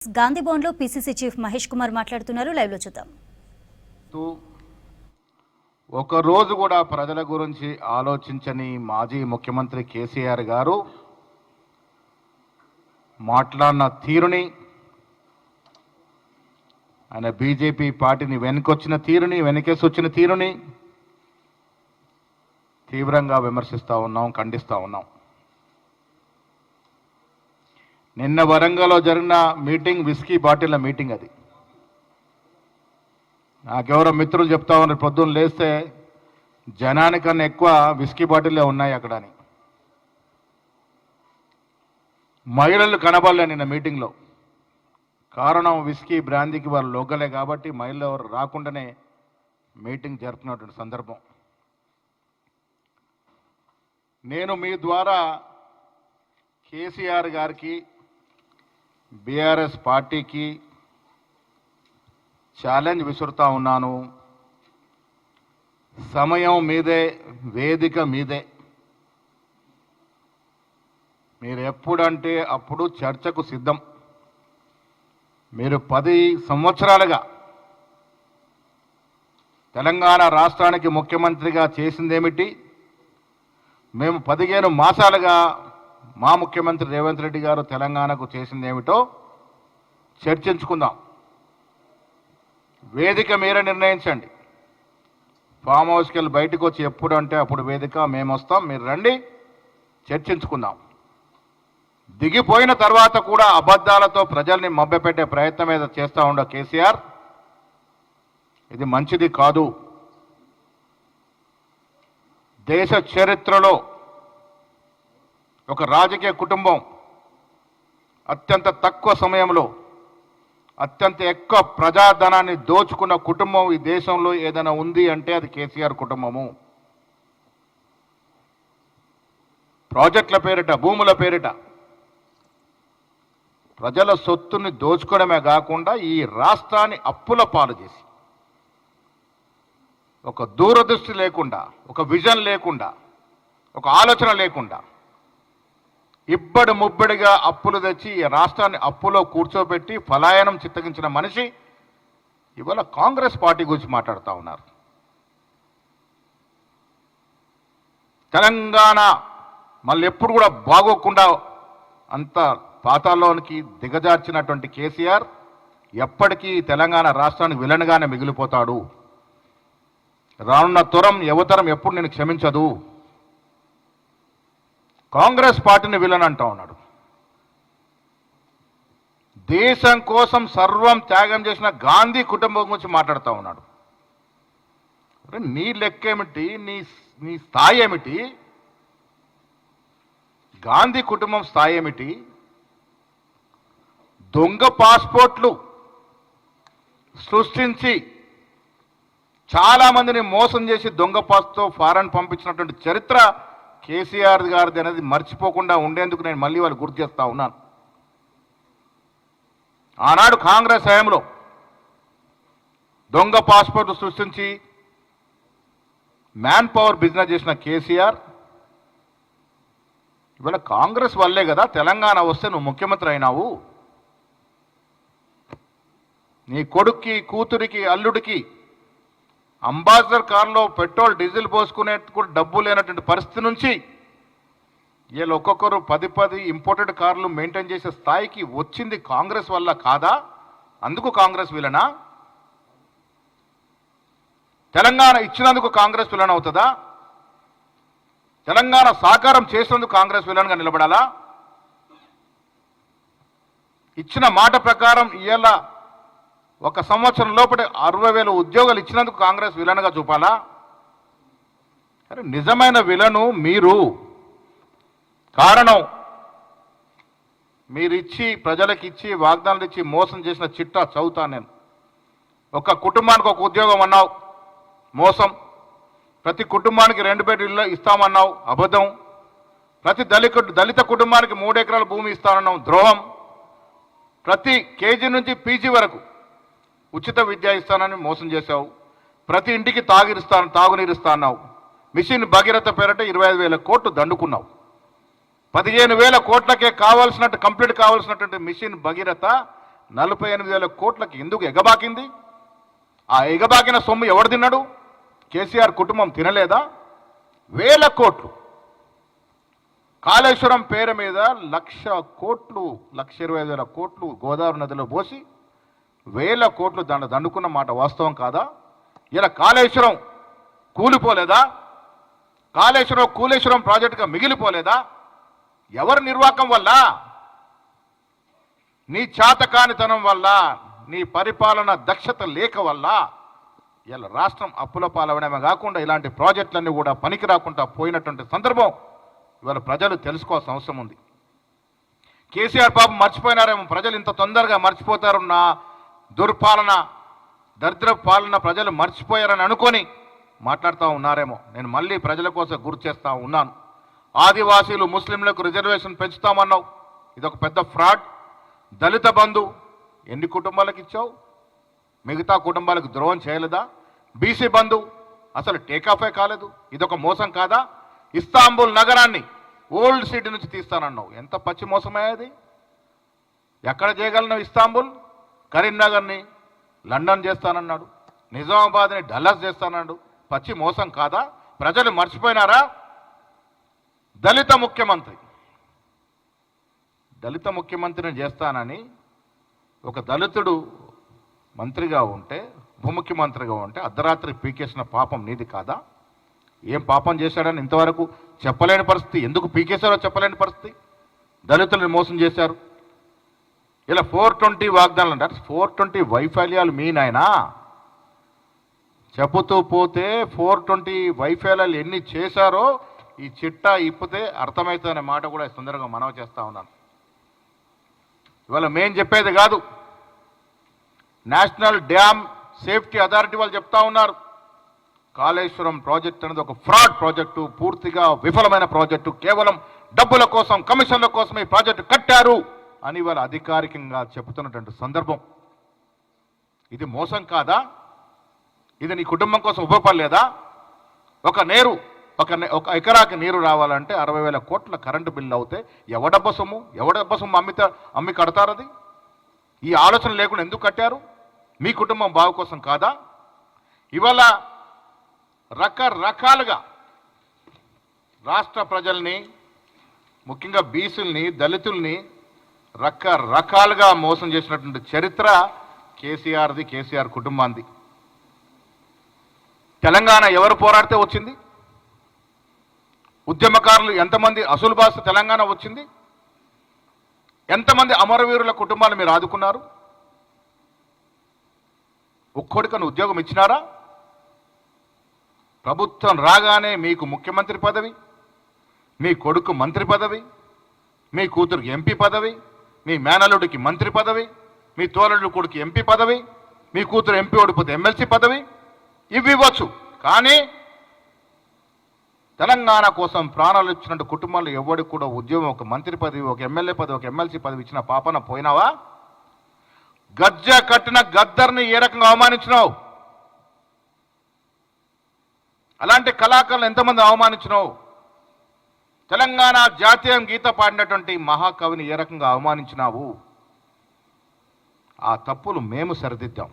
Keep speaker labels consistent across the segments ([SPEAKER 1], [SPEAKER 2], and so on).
[SPEAKER 1] గాంధీ భవన్ లో PCC chief Mahesh Kumar మాట్లాడుతున్నారు. Live లో చూద్దాం.
[SPEAKER 2] ఒక రోజు కూడా ప్రజల గురించి ఆలోచించని మాజీ ముఖ్యమంత్రి కేసీఆర్ గారు మాట్లాడిన తీరుని, ఆయన బీజేపీ పార్టీని వెనుకొచ్చిన తీరుని, వెనకేసి వచ్చిన తీరుని తీవ్రంగా విమర్శిస్తూ ఉన్నాం, ఖండిస్తూ ఉన్నాం. నిన్న వరంగల్లో జరిగిన మీటింగ్ విస్కీ బాటిల్ల మీటింగ్. అది నాకెవరో మిత్రులు చెప్తా ఉన్నారు, పొద్దున్న లేస్తే జనానికన్నా ఎక్కువ విస్కీ బాటిల్లే ఉన్నాయి అక్కడ అని. మహిళలు కనబడలే నిన్న మీటింగ్లో. కారణం విస్కీ బ్రాందీకి వాళ్ళు లోకలే కాబట్టి మహిళలు ఎవరు రాకుండానే మీటింగ్ జరుపుతున్నటువంటి సందర్భం. నేను మీ ద్వారా కేసీఆర్ గారికి, బీఆర్ఎస్ పార్టీకి ఛాలెంజ్ విసురుతా ఉన్నాను. సమయం మీదే, వేదిక మీదే. మీరు ఎప్పుడంటే అప్పుడు చర్చకు సిద్ధం. మీరు 10 సంవత్సరాలుగా తెలంగాణ రాష్ట్రానికి ముఖ్యమంత్రిగా చేసిందేమిటి, మేము 15 మాసాలుగా మా ముఖ్యమంత్రి రేవంత్ రెడ్డి గారు తెలంగాణకు చేసిందేమిటో చర్చించుకుందాం. వేదిక మీరే నిర్ణయించండి. ఫామ్ హౌస్కి వెళ్ళి బయటకు వచ్చి ఎప్పుడు అంటే అప్పుడు వేదిక, మేము వస్తాం, మీరు రండి, చర్చించుకుందాం. దిగిపోయిన తర్వాత కూడా అబద్ధాలతో ప్రజల్ని మభ్యపెట్టే ప్రయత్నం మీద చేస్తూ ఉండే కేసీఆర్, ఇది మంచిది కాదు. దేశ చరిత్రలో ఒక రాజకీయ కుటుంబం అత్యంత తక్కువ సమయంలో అత్యంత ఎక్కువ ప్రజాధనాన్ని దోచుకున్న కుటుంబం ఈ దేశంలో ఏదైనా ఉంది అంటే అది కేసీఆర్ కుటుంబము. ప్రాజెక్టుల పేరిట, భూముల పేరిట ప్రజల సొత్తుని దోచుకోవడమే కాకుండా ఈ రాష్ట్రాన్ని అప్పుల పాలు చేసి, ఒక దూరదృష్టి లేకుండా, ఒక విజన్ లేకుండా, ఒక ఆలోచన లేకుండా ఇబ్బడి ముబ్బడిగా అప్పులు తెచ్చి ఈ రాష్ట్రాన్ని అప్పులో కూర్చోబెట్టి పలాయనం చిత్తగించిన మనిషి ఇవాళ కాంగ్రెస్ పార్టీ గురించి మాట్లాడుతూ ఉన్నారు. తెలంగాణ మళ్ళీ ఎప్పుడు కూడా బాగోకుండా అంత పాతాల్లోనికి దిగజార్చినటువంటి కేసీఆర్ ఎప్పటికీ తెలంగాణ రాష్ట్రానికి విలన్గానే మిగిలిపోతాడు. రానున్న యువతరం ఎప్పుడు నేను క్షమించదు. కాంగ్రెస్ పార్టీని విలన్ అంటా ఉన్నాడు. దేశం కోసం సర్వం త్యాగం చేసిన గాంధీ కుటుంబం గురించి మాట్లాడుతూ ఉన్నాడు. నీ లెక్కేమిటి, నీ స్థాయి ఏమిటి, గాంధీ కుటుంబం స్థాయి ఏమిటి? దొంగ పాస్పోర్ట్లు సృష్టించి చాలామందిని మోసం చేసి దొంగ పాస్తో ఫారెన్ పంపించినటువంటి చరిత్ర కేసీఆర్ గారిది అనేది మర్చిపోకుండా ఉండేందుకు నేను మళ్ళీ వాళ్ళు గుర్తు చేస్తూ ఉన్నాను. ఆనాడు కాంగ్రెస్ హయాంలో దొంగ పాస్పోర్ట్ సృష్టించి మ్యాన్ పవర్ బిజినెస్ చేసిన కేసీఆర్ ఇవాళ కాంగ్రెస్ వల్లే కదా తెలంగాణ వస్తే నువ్వు ముఖ్యమంత్రి అయినావు. నీ కొడుక్కి, కూతురికి, అల్లుడికి అంబాసిడర్ కారులో పెట్రోల్ డీజిల్ పోసుకునే కూడా డబ్బు లేనటువంటి పరిస్థితి నుంచి వీళ్ళు ఒక్కొక్కరు 10 ఇంపోర్టెడ్ కార్లు మెయింటైన్ చేసే స్థాయికి వచ్చింది కాంగ్రెస్ వల్ల కాదా? అందుకు కాంగ్రెస్ విలనా? తెలంగాణ ఇచ్చినందుకు కాంగ్రెస్ విలన్ అవుతుందా? తెలంగాణ సాకారం చేసినందుకు కాంగ్రెస్ విలన్గా నిలబడాలా? ఇచ్చిన మాట ప్రకారం ఇవాళ 1 సంవత్సరం లోపల 60,000 ఉద్యోగాలు ఇచ్చినందుకు కాంగ్రెస్ విలన్గా చూపాలా? అరే నిజమైన విలను మీరు. కారణం మీరిచ్చి, ప్రజలకు ఇచ్చి, వాగ్దానాలు ఇచ్చి మోసం చేసిన చిట్టా చదువుతాను నేను. ఒక కుటుంబానికి 1 ఉద్యోగం అన్నావు, మోసం. ప్రతి కుటుంబానికి 2 బెడ్ ఇల్లు ఇస్తామన్నావు, అబద్ధం. ప్రతి దళిత కుటుంబానికి 3 ఎకరాల భూమి ఇస్తానన్నావు, ద్రోహం. ప్రతి కేజీ నుంచి పీజీ వరకు ఉచిత విద్య ఇస్తానని మోసం చేశావు. ప్రతి ఇంటికి తాగునీరు ఇస్తా అన్నావు. మిషన్ భగీరథ పేరట 25,000 కోట్లు దండుకున్నావు. 15,000 కోట్లకే కావాల్సినట్టు కంప్లీట్ కావాల్సినటువంటి మిషన్ భగీరథ 48,000 కోట్లకి ఎందుకు ఎగబాకింది? ఆ ఎగబాకిన సొమ్ము ఎవడు తిన్నాడు? కేసీఆర్ కుటుంబం తినలేదా? వేల కోట్లు కాళేశ్వరం పేరు మీద 1,00,000 కోట్లు 1,20,000 కోట్లు గోదావరి నదిలో పోసి వేల కోట్లు దండుకున్న మాట వాస్తవం కాదా? ఇలా కాళేశ్వరం కూలిపోలేదా? కాళేశ్వరం ప్రాజెక్టుగా మిగిలిపోలేదా? ఎవరి నిర్వాకం వల్ల? నీ చేతకానితనం వల్ల, నీ పరిపాలన దక్షత లేక వల్ల ఇలా రాష్ట్రం అప్పుల పాలవడమే కాకుండా ఇలాంటి ప్రాజెక్టులన్నీ కూడా పనికి రాకుండా పోయినటువంటి సందర్భం ఇవాళ ప్రజలు తెలుసుకోవాల్సిన అవసరం ఉంది. కేసీఆర్ పాపం మర్చిపోయినారేమో, ప్రజలు ఇంత తొందరగా మర్చిపోతారున్న దుర్పాలన, దరిద్ర పాలన ప్రజలు మర్చిపోయారని అనుకొని మాట్లాడుతూ ఉన్నారేమో. నేను మళ్ళీ ప్రజల కోసం గుర్తు చేస్తూ ఉన్నాను. ఆదివాసీలు ముస్లింలకు రిజర్వేషన్ పెంచుతామన్నావు, ఇదొక పెద్ద ఫ్రాడ్. దళిత బంధు ఎన్ని కుటుంబాలకు ఇచ్చావు? మిగతా కుటుంబాలకు ద్రోహం చేయలేదా? బీసీ బంధు అసలు టేకాఫే కాలేదు, ఇదొక మోసం కాదా? ఇస్తాంబుల్ నగరాన్ని ఓల్డ్ సిటీ నుంచి తీస్తానన్నావు, ఎంత పచ్చి మోసమయ్యేది? ఎక్కడ చేయగలను? ఇస్తాంబుల్ కరీంనగర్ని లండన్ చేస్తానన్నాడు, నిజామాబాద్ని డల్లాస్ చేస్తానన్నాడు, పచ్చి మోసం కాదా? ప్రజలు మర్చిపోయినారా? దళిత ముఖ్యమంత్రిని చేస్తానని ఒక దళితుడు మంత్రిగా ఉంటే, ఉప ముఖ్యమంత్రిగా ఉంటే అర్ధరాత్రి పీకేసిన పాపం నీది కాదా? ఏం పాపం చేశాడని ఇంతవరకు చెప్పలేని పరిస్థితి, ఎందుకు పీకేశారో చెప్పలేని పరిస్థితి. దళితులను మోసం చేశారు. ఇలా 420 వాగ్దానాలు అంటారు. 420 వైఫల్యాలు మీ నాయనా. చెబుతూ పోతే 420 వైఫల్యాలు ఎన్ని చేశారో ఈ చిట్టా ఇప్పితే అర్థమవుతుందనే మాట కూడా సుందరంగా మనవి చేస్తూ ఉన్నాను. ఇవాళ మేం చెప్పేది కాదు, నేషనల్ డ్యామ్ సేఫ్టీ అథారిటీ వాళ్ళు చెప్తా ఉన్నారు. కాళేశ్వరం ప్రాజెక్ట్ అనేది ఒక ఫ్రాడ్ ప్రాజెక్టు, పూర్తిగా విఫలమైన ప్రాజెక్టు, కేవలం డబ్బుల కోసం, కమిషన్ల కోసం ఈ ప్రాజెక్టు కట్టారు అని వాళ్ళు అధికారికంగా చెబుతున్నటువంటి సందర్భం. ఇది మోసం కాదా? ఇది నీ కుటుంబం కోసం ఉపయోగపడలేదా? ఒక ఎకరాకి నీరు రావాలంటే 60,000 కోట్ల కరెంటు బిల్లు అవుతే ఎవడబ్బ సొమ్ము అమ్మి కడతారు? అది ఈ ఆలోచన లేకుండా ఎందుకు కట్టారు? మీ కుటుంబం బాగు కోసం కాదా? ఇవాళ రకరకాలుగా రాష్ట్ర ప్రజల్ని, ముఖ్యంగా బీసీల్ని, దళితుల్ని రకరకాలుగా మోసం చేసినటువంటి చరిత్ర కేసీఆర్ది, కేసీఆర్ కుటుంబాంది. తెలంగాణ ఎవరు పోరాడితే వచ్చింది? ఉద్యమకారులు ఎంతమంది అసలు భాష తెలంగాణ వచ్చింది? ఎంతమంది అమరవీరుల కుటుంబాలు మీరు ఆదుకున్నారు? ఒక్కొడికను ఉద్యోగం ఇచ్చినారా? ప్రభుత్వం రాగానే మీకు ముఖ్యమంత్రి పదవి, మీ కొడుకు మంత్రి పదవి, మీ కూతురికి ఎంపీ పదవి, మీ మేనల్లుడికి మంత్రి పదవి, మీ తోలడు కొడుకు ఎంపీ పదవి, మీ కూతురు ఎంపీ ఓడిపోతే ఎమ్మెల్సీ పదవి, ఇవి ఇవ్వచ్చు. కానీ తెలంగాణ కోసం ప్రాణాలు ఇచ్చినట్టు కుటుంబాలు ఎవరికి కూడా ఉద్యోగం, ఒక మంత్రి పదవి, ఒక ఎమ్మెల్యే పదవి, ఒక ఎమ్మెల్సీ పదవి ఇచ్చిన పాపన పోయినావా? గజ్జ కట్టిన గద్దర్ని ఏ రకంగా అవమానించినావు? అలాంటి కళాకారులు ఎంతమంది అవమానించినావు? తెలంగాణ జాతీయ గీత పాడినటువంటి మహాకవిని ఏ రకంగా అవమానించినావు? ఆ తప్పులు మేము సరిదిద్దాం.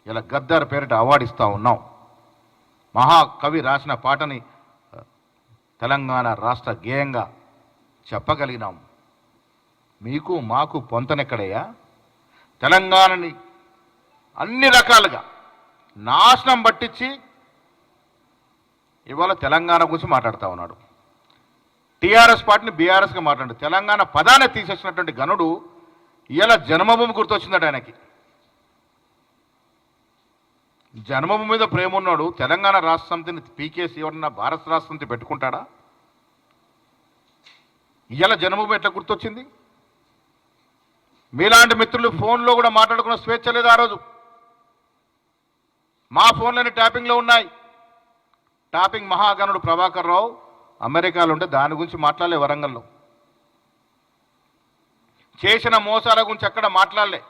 [SPEAKER 2] ఇలా గద్దర్ పేరిట అవార్డు ఇస్తా ఉన్నాం. మహాకవి రాసిన పాటని తెలంగాణ రాష్ట్ర గేయంగా చెప్పగలిగినాం. మీకు మాకు పొంతనెక్కడయ్యా? తెలంగాణని అన్ని రకాలుగా నాశనం పట్టించి ఇవాళ తెలంగాణ గురించి మాట్లాడుతూ ఉన్నాడు. టీఆర్ఎస్ పార్టీని బీఆర్ఎస్గా మాట్లాడు. తెలంగాణ పదాన్ని తీసేసినటువంటి గనుడు ఇలా జన్మభూమి గుర్తొచ్చిందట ఆయనకి. జన్మభూమి మీద ప్రేమ ఉన్నాడు, తెలంగాణ రాష్ట్ర సమితిని పీకేసి ఎవరన్నా భారత రాష్ట్ర సమితి పెట్టుకుంటాడా? ఇలా జన్మభూమి ఎట్లా గుర్తొచ్చింది? మీలాంటి మిత్రులు ఫోన్లో కూడా మాట్లాడుకున్న స్వేచ్ఛ లేదు ఆ రోజు. మా ఫోన్లోని ట్యాపింగ్లో ఉన్నాయి. ట్యాపింగ్ మహాగణుడు ప్రభాకర్ రావు అమెరికాలో ఉంటే దాని గురించి మాట్లాడలే. వరంగల్లో చేసిన మోసాల గురించి ఎక్కడ మాట్లాడలే.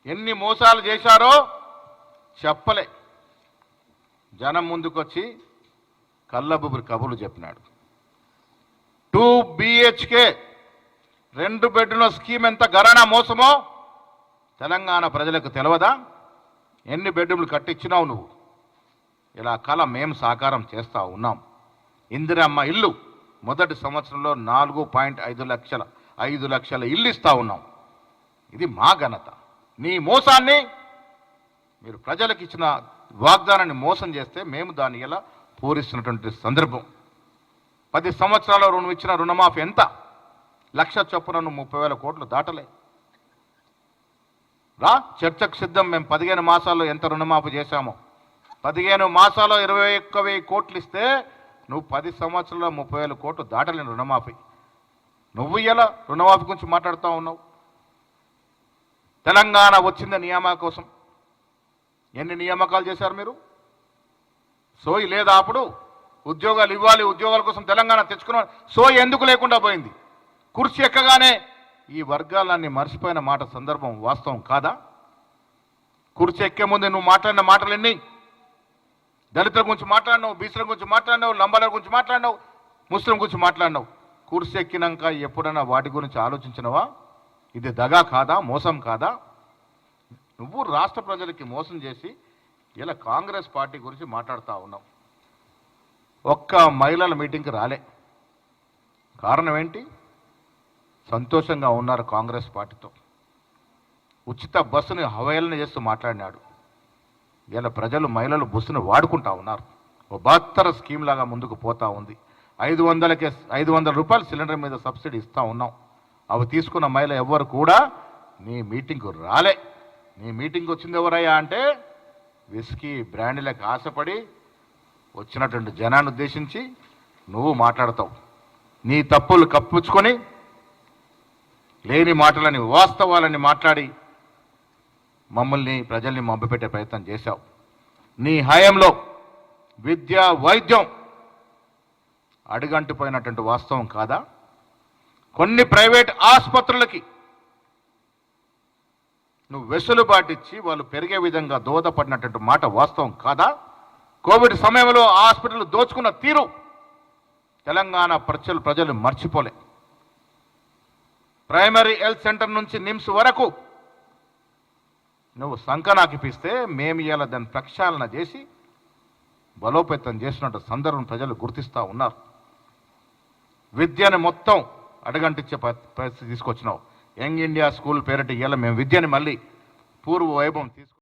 [SPEAKER 2] ఎన్ని మోసాలు చేశారో చెప్పలే. జనం ముందుకొచ్చి కళ్ళబుబురి కబుర్లు చెప్పినాడు. 2 BHK 2 బెడ్రూమ్ల స్కీమ్ ఎంత గరానా మోసమో తెలంగాణ ప్రజలకు తెలియదా? ఎన్ని బెడ్రూమ్లు కట్టించినావు నువ్వు? ఇలా కళ మేము సాకారం చేస్తూ ఉన్నాం. ఇందిరమ్మ ఇల్లు మొదటి సంవత్సరంలో 4.5 లక్షల ఇల్లు ఇస్తూ ఉన్నాం. ఇది మా ఘనత. నీ మోసాన్ని, మీరు ప్రజలకు ఇచ్చిన వాగ్దానాన్ని మోసం చేస్తే మేము దాన్ని ఇలా పూరిస్తున్నటువంటి సందర్భం. 10 సంవత్సరాల రుణం ఇచ్చిన రుణమాఫీ ఎంత? 1,00,000 చొప్పున 30,000 కోట్లు దాటలే. రా చర్చకు సిద్ధం. మేము 15 మాసాల్లో ఎంత రుణమాఫీ చేశామో, 15 మాసాల్లో 21,000 కోట్లు ఇస్తే నువ్వు 10 సంవత్సరాల్లో 30,000 కోట్లు దాటలేని రుణమాఫీ. నువ్వు ఇలా రుణమాఫీ గురించి మాట్లాడుతూ ఉన్నావు. తెలంగాణ వచ్చింది నియామక కోసం. ఎన్ని నియామకాలు చేశారు మీరు? సోయి లేదా? అప్పుడు ఉద్యోగాలు ఇవ్వాలి, ఉద్యోగాల కోసం తెలంగాణ తెచ్చుకున్న సోయి ఎందుకు లేకుండా పోయింది? కుర్చీ ఎక్కగానే ఈ వర్గాలన్నీ మర్చిపోయిన మాట సందర్భం వాస్తవం కాదా? కుర్చీ ఎక్కే ముందు నువ్వు మాట్లాడిన మాటలు ఎన్ని? దళితుల గురించి మాట్లాడినావు, బీసీల గురించి మాట్లాడినావు, లంబాల గురించి మాట్లాడినావు, ముస్లిం గురించి మాట్లాడినావు. కుర్చీ ఎక్కినాక ఎప్పుడైనా వాటి గురించి ఆలోచించినవా? ఇది దగా కాదా? మోసం కాదా? నువ్వు రాష్ట్ర ప్రజలకి మోసం చేసి ఇలా కాంగ్రెస్ పార్టీ గురించి మాట్లాడుతూ ఉన్నావు. ఒక్క మహిళల మీటింగ్కి రాలే. కారణం ఏంటి? సంతోషంగా ఉన్నారు కాంగ్రెస్ పార్టీతో. ఉచిత బస్సుని హవేళన చేస్తూ మాట్లాడినాడు. ఇలా ప్రజలు మహిళలు బస్సును వాడుకుంటా ఉన్నారు. ఓ బహత్తర స్కీమ్ లాగా ముందుకు పోతా ఉంది. 500 రూపాయలు సిలిండర్ మీద సబ్సిడీ ఇస్తూ ఉన్నాం. అవి తీసుకున్న మహిళ ఎవ్వరు కూడా నీ మీటింగ్కు రాలే. నీ మీటింగ్ వచ్చింది ఎవరయ్యా అంటే విస్కీ బ్రాండ్లకు ఆశపడి వచ్చినటువంటి జనాన్ని ఉద్దేశించి నువ్వు మాట్లాడతావు. నీ తప్పులు కప్పించుకొని లేని మాటలని వాస్తవాలని మాట్లాడి మమ్మల్ని ప్రజల్ని మభ్యపెట్టే ప్రయత్నం చేశావు. నీ హయాంలో విద్య వైద్యం అడుగంటిపోయినటువంటి వాస్తవం కాదా? కొన్ని ప్రైవేట్ ఆసుపత్రులకి నువ్వు వెసులుబాటిచ్చి వాళ్ళు పెరిగే విధంగా దోహదపడినటువంటి మాట వాస్తవం కాదా? కోవిడ్ సమయంలో హాస్పిటల్ దోచుకున్న తీరు తెలంగాణ ప్రజలు మర్చిపోలే. ప్రైమరీ హెల్త్ సెంటర్ నుంచి నిమ్స్ వరకు నువ్వు సంకనాకిపిస్తే మేము ఇలా దాన్ని ప్రక్షాళన చేసి బలోపేతం చేసినట్టు సందర్భం ప్రజలు గుర్తిస్తూ ఉన్నారు. విద్యను మొత్తం అడగంటిచ్చే పరిస్థితి తీసుకొచ్చినావు. యంగ్ ఇండియా స్కూల్ పేరిట ఇవాళ మేము విద్యని మళ్ళీ పూర్వ వైభవం తీసుకు